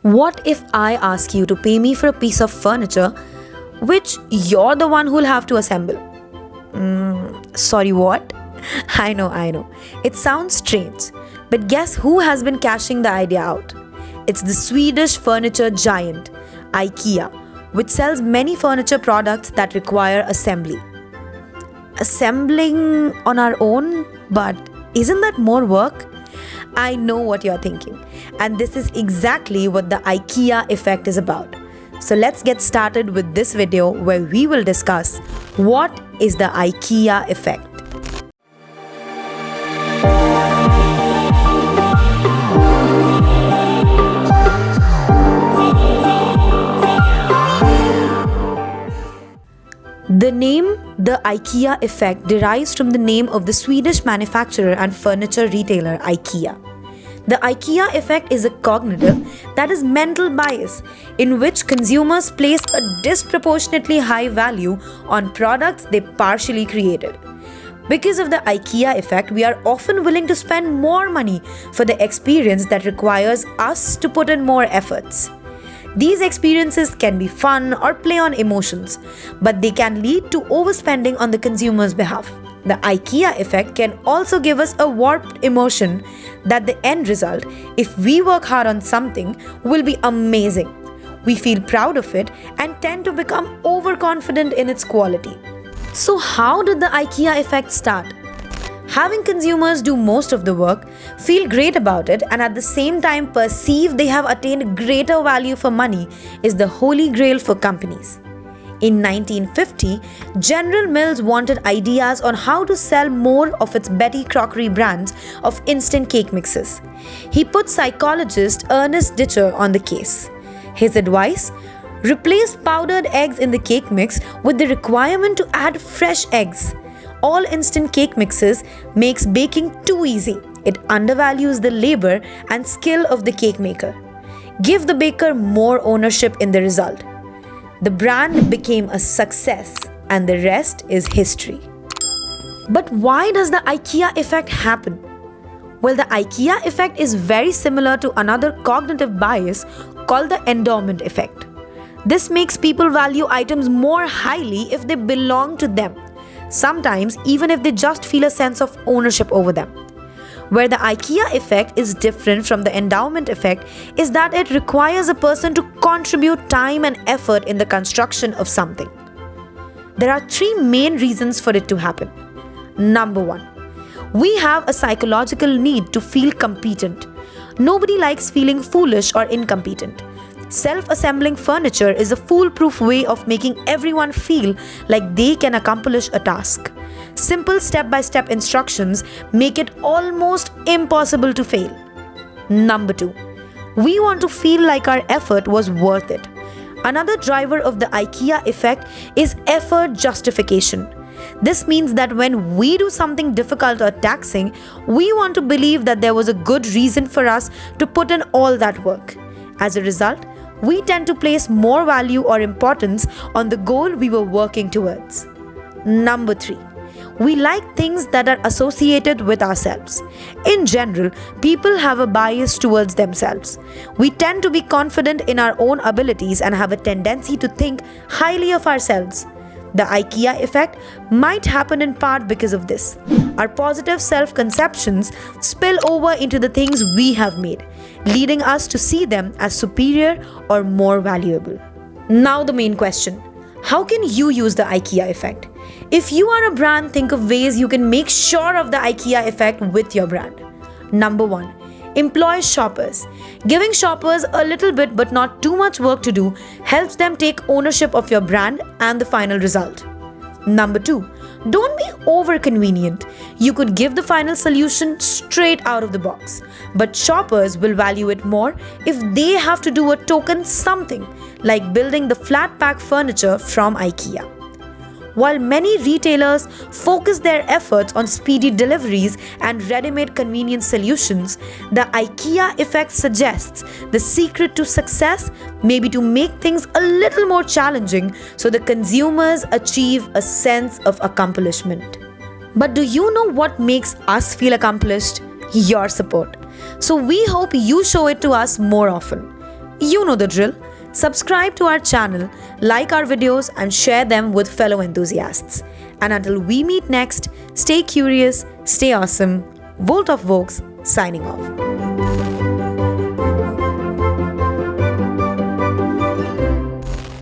What if I ask you to pay me for a piece of furniture which you're the one who'll have to assemble? Sorry, what? I know. It sounds strange. But guess who has been cashing the idea out? It's the Swedish furniture giant, IKEA, which sells many furniture products that require assembly. Assembling on our own? But isn't that more work? I know what you're thinking. And this is exactly what the IKEA effect is about. So let's get started with this video where we will discuss what is the IKEA effect. The name, the IKEA effect, derives from the name of the Swedish manufacturer and furniture retailer IKEA. The IKEA effect is a cognitive, that is mental bias, in which consumers place a disproportionately high value on products they partially created. Because of the IKEA effect, we are often willing to spend more money for the experience that requires us to put in more efforts. These experiences can be fun or play on emotions, but they can lead to overspending on the consumer's behalf. The IKEA effect can also give us a warped emotion that the end result, if we work hard on something, will be amazing. We feel proud of it and tend to become overconfident in its quality. So how did the IKEA effect start? Having consumers do most of the work, feel great about it, and at the same time perceive they have attained greater value for money is the Holy Grail for companies. In 1950, General Mills wanted ideas on how to sell more of its Betty Crockery brands of instant cake mixes. He put psychologist Ernest Ditcher on the case. His advice? Replace powdered eggs in the cake mix with the requirement to add fresh eggs. All instant cake mixes makes baking too easy. It undervalues the labor and skill of the cake maker. Give the baker more ownership in the result. The brand became a success, and the rest is history. But why does the IKEA effect happen? Well, the IKEA effect is very similar to another cognitive bias called the andorement effect. This makes people value items more highly if they belong to them. Sometimes even if they just feel a sense of ownership over them. Where the IKEA effect is different from the endowment effect is that it requires a person to contribute time and effort in the construction of something. There are three main reasons for it to happen. Number one, we have a psychological need to feel competent. Nobody likes feeling foolish or incompetent. Self-assembling furniture is a foolproof way of making everyone feel like they can accomplish a task. Simple step-by-step instructions make it almost impossible to fail. Number two, we want to feel like our effort was worth it. Another driver of the IKEA effect is effort justification. This means that when we do something difficult or taxing, we want to believe that there was a good reason for us to put in all that work. As a result, we tend to place more value or importance on the goal we were working towards. Number three, we like things that are associated with ourselves. In general, people have a bias towards themselves. We tend to be confident in our own abilities and have a tendency to think highly of ourselves. The IKEA effect might happen in part because of this. Our positive self-conceptions spill over into the things we have made, leading us to see them as superior or more valuable. Now the main question. How can you use the IKEA effect? If you are a brand, think of ways you can make sure of the IKEA effect with your brand. Number one, employ shoppers. Giving shoppers a little bit but not too much work to do helps them take ownership of your brand and the final result. Number two, don't be over-convenient. You could give the final solution straight out of the box, but shoppers will value it more if they have to do a token something, like building the flat pack furniture from IKEA. While many retailers focus their efforts on speedy deliveries and ready-made convenience solutions, the IKEA effect suggests the secret to success may be to make things a little more challenging so the consumers achieve a sense of accomplishment. But do you know what makes us feel accomplished? Your support. So we hope you show it to us more often. You know the drill. Subscribe to our channel, like our videos, and share them with fellow enthusiasts. And until we meet next, stay curious, stay awesome. Volt of Vokes signing off.